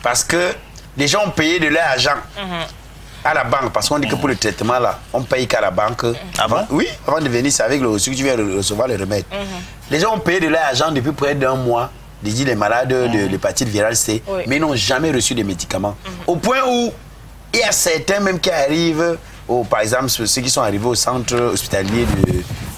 Parce que les gens ont payé de leur argent à la banque. Parce qu'on dit que pour le traitement, là, on paye qu'à la banque. Avant? Oui, avant de venir, c'est avec le reçu que tu viens de recevoir le remède. Les gens ont payé de leur argent depuis près d'un mois. Les malades de l'hépatite virale C, mais ils n'ont jamais reçu de médicaments. Au point où il y a certains même qui arrivent, par exemple ceux qui sont arrivés au centre hospitalier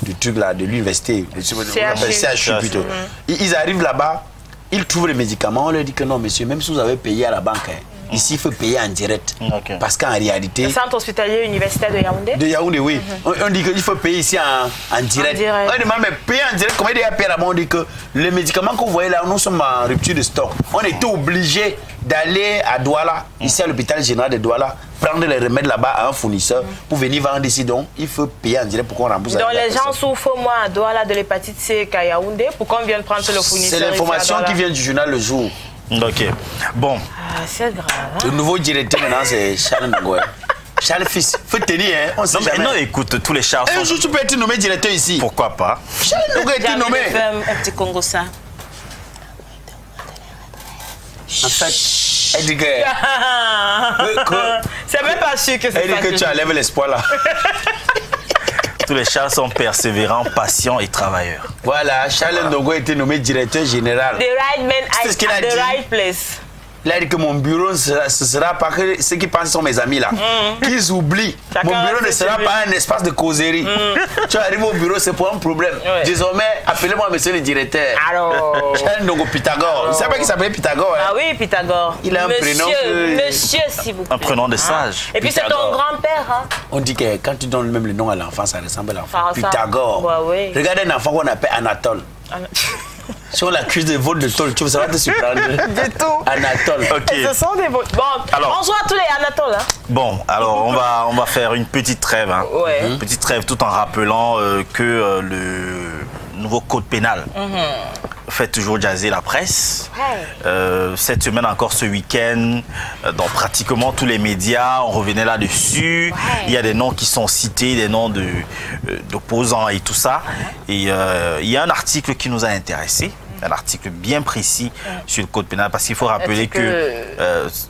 du truc là, de l'université, CHU plutôt. Ils arrivent là-bas, ils trouvent les médicaments, on leur dit que non monsieur, même si vous avez payé à la banque, ici il faut payer en direct. Parce qu'en réalité... Le centre hospitalier universitaire de Yaoundé? De Yaoundé, oui. On dit qu'il faut payer ici en direct. On demande mais payer en direct, comment il y a payé là-bas? On dit que les médicaments que vous voyez là, nous sommes en rupture de stock. On était obligé d'aller à Douala, ici à l'hôpital général de Douala, prendre les remèdes là-bas à un fournisseur pour venir vendre ici. Donc, il faut payer en direct pour qu'on rembourse. Donc, les gens souffrent moins à Douala de l'hépatite C qu'à Yaoundé. Pourquoi on vient de prendre le fournisseur? C'est l'information qui vient du journal Le Jour. Ok. Bon. C'est grave. Hein? Le nouveau directeur maintenant, c'est Charles Ndongo. Charles Fils, faut tenir, hein. On sait jamais. Non, écoute, tous les Charles. Un jour, tu peux être nommé directeur ici. Pourquoi pas? Charles Ndongo a été nommé. Un petit Congo ça. En fait, elle dit que. C'est même pas sûr que c'est ça. Elle dit que tu enlèves l'espoir là. Tous les Charles sont persévérants, patients et travailleurs. Voilà, Charles Ndongo a été nommé directeur général. The right man at the right place. Il a dit que mon bureau, ce sera pas que ceux qui pensent sont mes amis là. Qu'ils oublient. Mon bureau ne sera pas un espace de causerie. Tu arrives au bureau, c'est pour un problème. Désormais, appelez-moi monsieur le directeur. Alors. Charles Ndongo Pythagore. Il savait qu'il s'appelait Pythagore. Hein? Ah oui, Pythagore. Il a un prénom. Monsieur, s'il vous plaît. Un prénom de sage. Et puis c'est ton grand-père. Hein? On dit que quand tu donnes même le nom à l'enfant, ça ressemble à l'enfant. Pythagore. Bah, oui. Regardez un enfant qu'on appelle Anatole. Si on l'accuse de vol de tôle, ça va te surprendre. Du tout. Anatole. Ok. Ce sont des vols. Bon, alors, bonsoir à tous les Anatoles. Hein. Bon, alors on va faire une petite trêve. Hein. Une petite trêve tout en rappelant que le nouveau code pénal fait toujours jaser la presse. Cette semaine encore, ce week-end, dans pratiquement tous les médias, on revenait là-dessus. Il y a des noms qui sont cités, des noms d'opposants et tout ça. Et il y a un article qui nous a intéressés. Un article bien précis sur le code pénal, parce qu'il faut rappeler que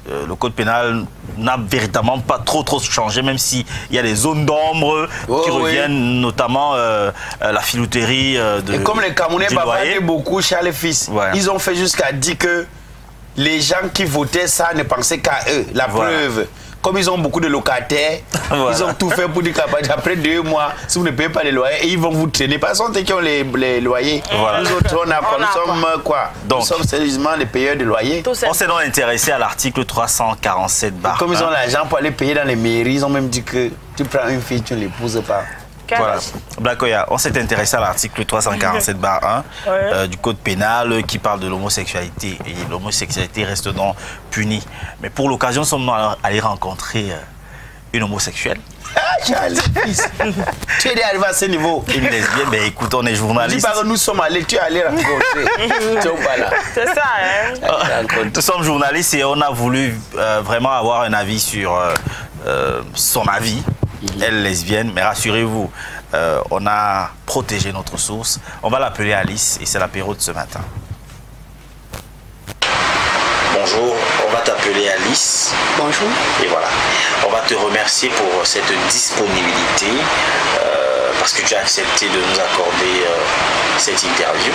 le code pénal n'a véritablement pas trop changé, même s'il y a des zones d'ombre qui reviennent, notamment la filouterie de. Et comme les Camerounais bavardaient beaucoup, Charles Fils, ils ont fait jusqu'à dire que les gens qui votaient ça ne pensaient qu'à eux. La preuve. Comme ils ont beaucoup de locataires, ils ont tout fait pour dire qu'après 2 mois, si vous ne payez pas les loyers, ils vont vous traîner. Parce que qui ont les loyers. Nous autres, nous sommes quoi? Donc, nous sommes sérieusement les payeurs de loyers. On s'est donc intéressé à l'article 347 /1. Comme ils ont l'argent pour aller payer dans les mairies, ils ont même dit que tu prends une fille, tu ne l'épouses pas. Voilà. Black Oya, on s'est intéressé à l'article 347 /1 du code pénal qui parle de l'homosexualité. Et l'homosexualité reste donc punie. Mais pour l'occasion, nous sommes allés rencontrer une homosexuelle. Tu es arrivé à ce niveau. Une lesbienne, mais écoute, on est journaliste. Dis pas que nous sommes allés, tu es allé rencontrer. C'est ça, hein? Nous sommes journalistes et on a voulu vraiment avoir un avis sur son avis. Elle lesbienne, mais rassurez-vous, on a protégé notre source. On va l'appeler Alice et c'est l'apéro de ce matin. Bonjour, on va t'appeler Alice. Bonjour. Et voilà, on va te remercier pour cette disponibilité parce que tu as accepté de nous accorder cette interview.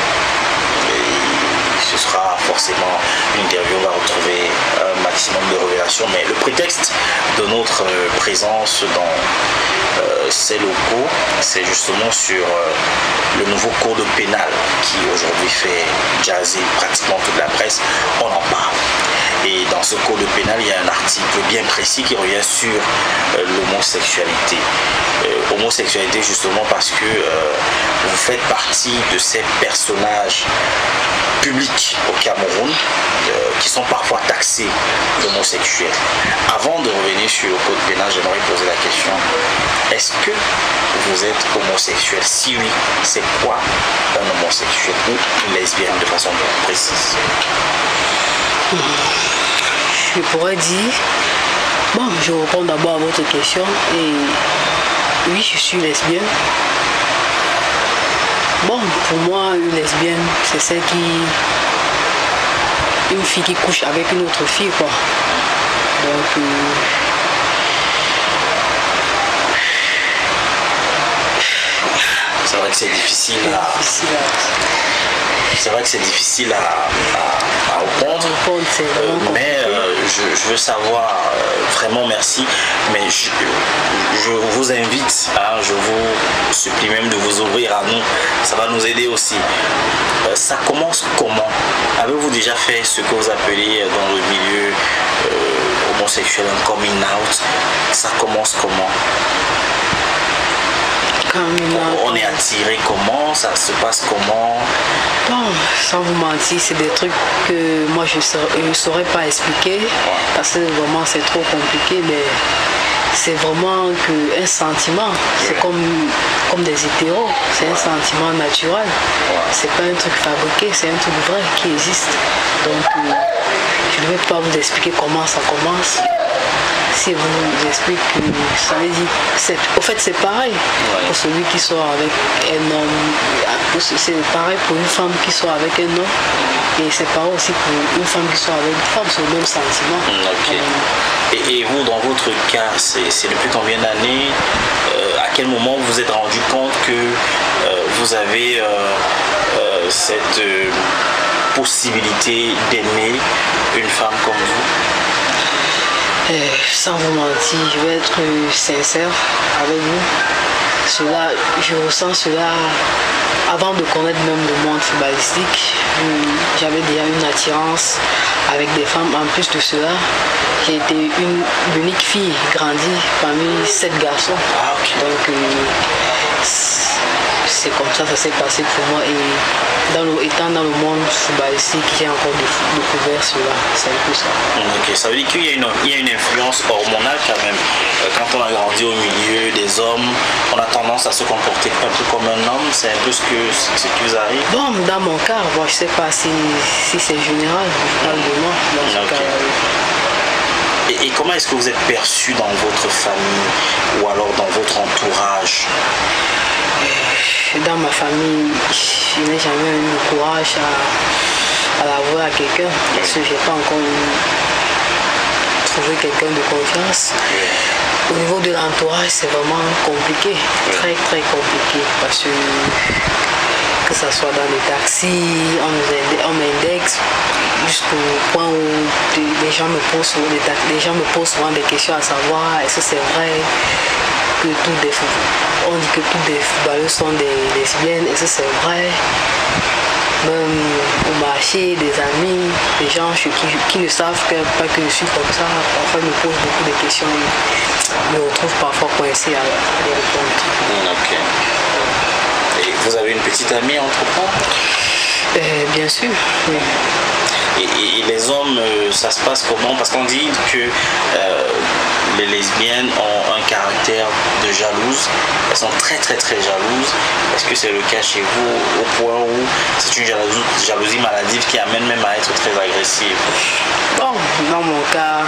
Et ce sera forcément une interview, on va retrouver un maximum de révélations, mais le prétexte de notre présence dans ces locaux, c'est justement sur le nouveau code pénal qui aujourd'hui fait jaser pratiquement toute la presse. On en parle. Et dans ce code pénal, il y a un article bien précis qui revient sur l'homosexualité. Homosexualité justement parce que vous faites partie de ces personnages publics au Cameroun qui sont parfois taxés d'homosexuels. Avant de revenir sur le code pénal, j'aimerais poser la question, est-ce que vous êtes homosexuel? Si oui, c'est quoi un homosexuel ou une lesbienne de façon précise? Je pourrais dire, bon, je réponds d'abord à votre question et oui, je suis lesbienne. Bon, pour moi, une lesbienne, c'est celle une fille qui couche avec une autre fille, quoi. Donc, c'est vrai que c'est difficile c'est vrai que c'est difficile à répondre. Mais je veux savoir, vraiment merci, mais je vous invite, je vous supplie même de vous ouvrir à nous, ça va nous aider aussi. Ça commence comment? Avez-vous déjà fait ce que vous appelez dans le milieu homosexuel un coming out? Ça commence comment? On est attiré comment? Ça se passe comment? Bon, sans vous mentir, c'est des trucs que moi je ne saurais pas expliquer parce que vraiment c'est trop compliqué, mais c'est vraiment un sentiment. C'est comme des hétéros, c'est un sentiment naturel. C'est pas un truc fabriqué, c'est un truc vrai qui existe. Donc je ne vais pas vous expliquer comment ça commence. Si vous explique que ça veut dire, au fait c'est pareil pour celui qui sort avec un homme, c'est pareil pour une femme qui sort avec un homme, et c'est pareil aussi pour une femme qui sort avec une femme, c'est le même sentiment. Et vous, dans votre cas, c'est depuis combien d'années, à quel moment vous vous êtes rendu compte que vous avez cette possibilité d'aimer une femme comme vous? Sans vous mentir, je vais être sincère avec vous. Je ressens cela avant de connaître même le monde footballistique. J'avais déjà une attirance avec des femmes. En plus de cela, j'ai été l'unique fille grandie parmi 7 garçons. Donc c'est comme ça s'est passé pour moi. Et étant dans le monde footballistique, j'ai encore découvert cela. C'est un peu ça. Ça veut dire qu'il y a une influence hormonale quand même. Quand on a grandi au milieu des hommes, on a tendance à se comporter un peu comme un homme. C'est un peu ce qui vous arrive? Bon, dans mon cas, je ne sais pas si c'est général. Je parle de moi. Dans ce cas, et comment est-ce que vous êtes perçu dans votre famille ou alors dans votre entourage? Dans ma famille, je n'ai jamais eu le courage à l'avouer à quelqu'un parce que je n'ai pas encore trouvé quelqu'un de confiance. Au niveau de l'entourage, c'est vraiment compliqué, très très compliqué, parce que ça soit dans les taxis, on m'indexe jusqu'au point où les gens me posent souvent des questions à savoir est-ce que c'est vrai que on dit que toutes les footballeuses sont des lesbiennes, est-ce que c'est vrai? Même au marché, des amis, des gens qui ne savent pas que je suis comme ça, parfois ils me posent beaucoup de questions et me retrouvent parfois coincé à les répondre. Et vous avez une petite amie entre-temps? Bien sûr, oui. Et les hommes, ça se passe comment? Parce qu'on dit que les lesbiennes ont un caractère de jalouse. Elles sont très très très jalouses. Est-ce que c'est le cas chez vous, au point où c'est une jalousie maladive qui amène même à être très agressive? Bon, dans mon cas,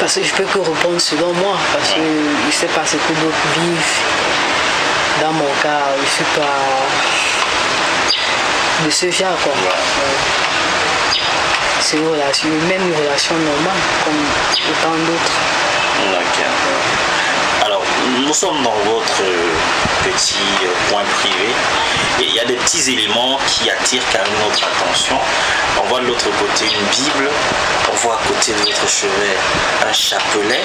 parce que je peux que répondre selon moi, parce que je ne sais pas ce que d'autres vivent. Dans mon cas, je ne suis pas de ce genre, quoi. C'est une relation, même une relation normale, comme autant d'autres. Alors, nous sommes dans votre petit point privé et il y a des petits éléments qui attirent quand même notre attention. On voit de l'autre côté une Bible, on voit à côté de votre chevet un chapelet,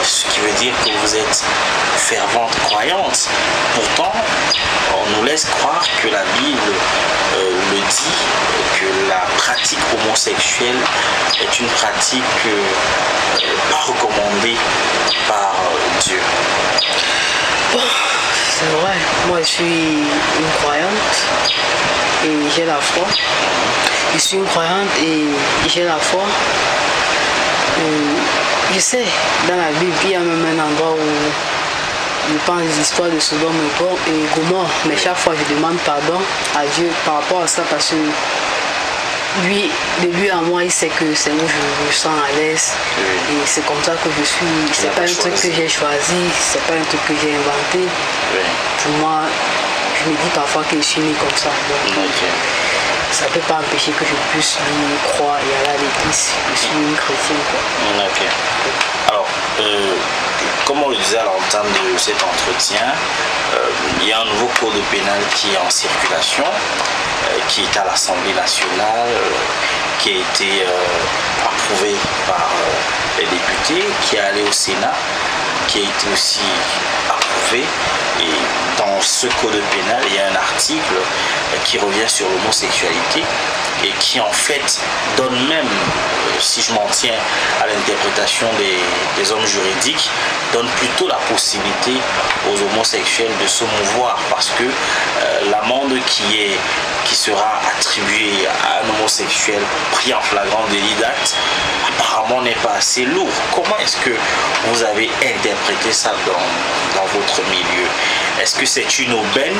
ce qui veut dire que vous êtes fervente croyante. Pourtant, on nous laisse croire que la Bible le dit, que la pratique homosexuelle est une pratique pas recommandée par Dieu. Bon, c'est vrai, moi je suis une croyante et j'ai la foi. Je suis une croyante et j'ai la foi. Je sais, dans la Bible, il y a même un endroit où je parle des histoires de Sodome et Gomorrhe, mais chaque fois je demande pardon à Dieu par rapport à ça parce que lui, de lui à moi, il sait que c'est où je me sens à l'aise et c'est comme ça que je suis. C'est pas un truc que j'ai choisi, c'est pas un truc que j'ai inventé. Pour moi, je me dis parfois que je suis né comme ça. Donc, ça ne peut pas empêcher que je puisse lui croire et aller à l'église. Je suis une chrétienne. Quoi. Ok. Alors, comme on le disait à l'entame de cet entretien, il y a un nouveau code pénal qui est en circulation, qui est à l'Assemblée nationale, qui a été approuvé par les députés, qui est allé au Sénat, qui a été aussi approuvé. Et dans ce code pénal, il y a un article qui revient sur l'homosexualité et qui en fait donne même, si je m'en tiens à l'interprétation des hommes juridiques, donne plutôt la possibilité aux homosexuels de se mouvoir, parce que l'amende qui sera attribuée à un homosexuel pris en flagrant délit d'acte apparemment n'est pas assez lourd. Comment est-ce que vous avez interprété ça dans votre milieu? Est-ce que c'est une aubaine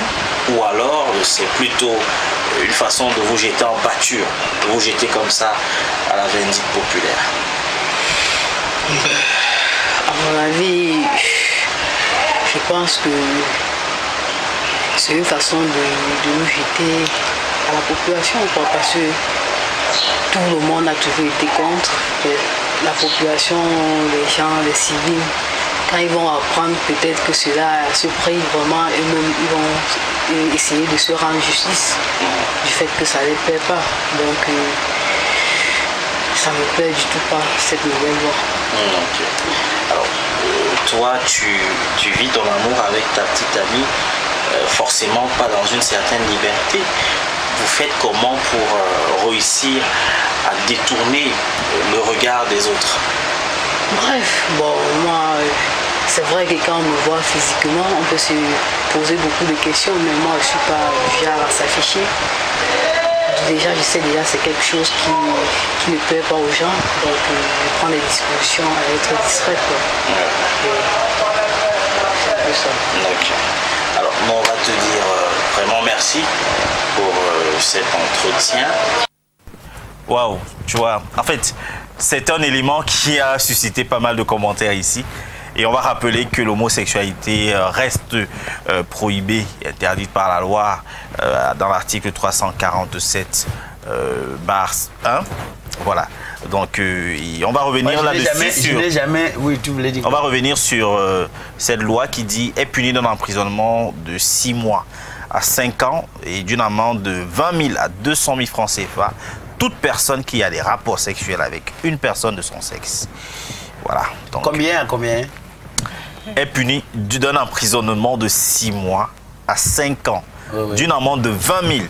ou alors c'est plutôt une façon de vous jeter en pâture, de vous jeter comme ça à la vindicte populaire? À mon avis, je pense que c'est une façon de nous jeter à la population, quoi, parce que tout le monde a toujours été contre. La population, les gens, les civils, quand ils vont apprendre peut-être que cela a ce prix, vraiment, eux-mêmes, ils vont essayer de se rendre justice du fait que ça ne les plaît pas. Donc, ça ne me plaît du tout pas, cette nouvelle loi. Okay. Alors, toi, tu vis ton amour avec ta petite amie, forcément pas dans une certaine liberté. Vous faites comment pour réussir à détourner le regard des autres? Bref, bon, moi, c'est vrai que quand on me voit physiquement, on peut se poser beaucoup de questions, mais moi, je ne suis pas du genre à s'afficher. Déjà, je sais déjà c'est quelque chose qui ne plaît pas aux gens, donc je prends des dispositions à être discrète. C'est un peu ça. Okay. Alors, on va te dire vraiment merci pour cet entretien. Waouh, tu vois, en fait, c'est un élément qui a suscité pas mal de commentaires ici. Et on va rappeler que l'homosexualité reste prohibée, interdite par la loi dans l'article 347 1. Voilà. Donc, on va revenir là-dessus. On va revenir sur cette loi qui dit est punie d'un emprisonnement de 6 mois à 5 ans et d'une amende de 20 000 à 200 000 francs CFA. Toute personne qui a des rapports sexuels avec une personne de son sexe. Voilà. Donc, combien est puni d'un emprisonnement de 6 mois à 5 ans, d'une amende de 20 000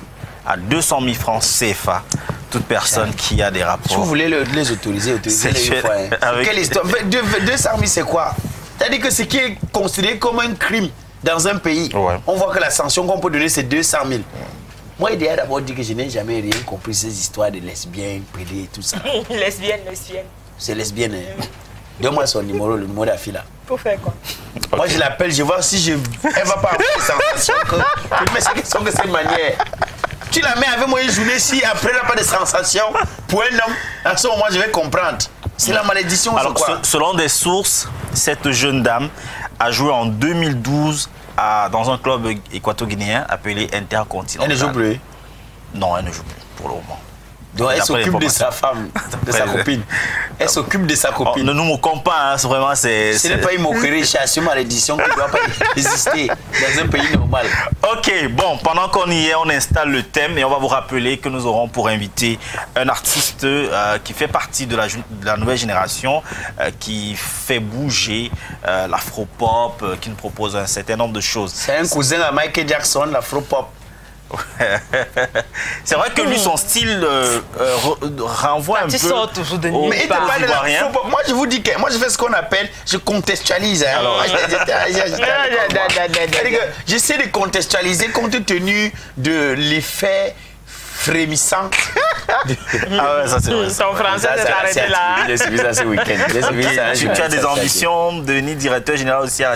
à 200 000 francs CFA. Toute personne qui a des rapports. Si vous voulez les autoriser une fois. Avec... Quelle histoire? 200 000, c'est quoi? C'est-à-dire que ce qui est considéré comme un crime dans un pays, on voit que la sanction qu'on peut donner, c'est 200 000. Moi, il a d'abord dit que je n'ai jamais rien compris ces histoires de lesbiennes, pédés et tout ça. lesbienne. C'est lesbienne. Hein. Donne-moi son numéro, le numéro de la fille là. Pour faire quoi? Moi, je l'appelle, je vois si elle va pas avoir des sensations. Mais c'est question que c'est une manière. Tu la mets avec moi une journée, si après elle n'a pas de sensations, pour un homme, à ce moment, je vais comprendre. C'est la malédiction. Alors, selon des sources, cette jeune dame a joué en 2012 dans un club équato-guinéen appelé Intercontinental. Elle ne joue plus? Non, elle ne joue plus pour le moment. Donc elle s'occupe de sa femme, de sa copine. Elle s'occupe de sa copine. Ne nous moquons pas, hein, vraiment c'est... Ce n'est pas une moquerie, c'est une malédiction qui ne doit pas exister dans un pays normal. Ok, bon, pendant qu'on y est, on installe le thème et on va vous rappeler que nous aurons pour inviter un artiste qui fait partie de la nouvelle génération, qui fait bouger l'afro-pop, qui nous propose un certain nombre de choses. C'est un cousin à Michael Jackson, l'afro-pop. C'est vrai que lui, son style renvoie un peu. Mais il te parle de la... Moi, je vous dis que moi, je fais ce qu'on appelle, je contextualise. Hein. Alors, j'essaie de contextualiser compte tenu de l'effet frémissant. Ah ouais, ça c'est vrai. Son français s'est arrêté là. J'ai suivi ça ce week-end. Tu as des ambitions de devenir directeur général aussi à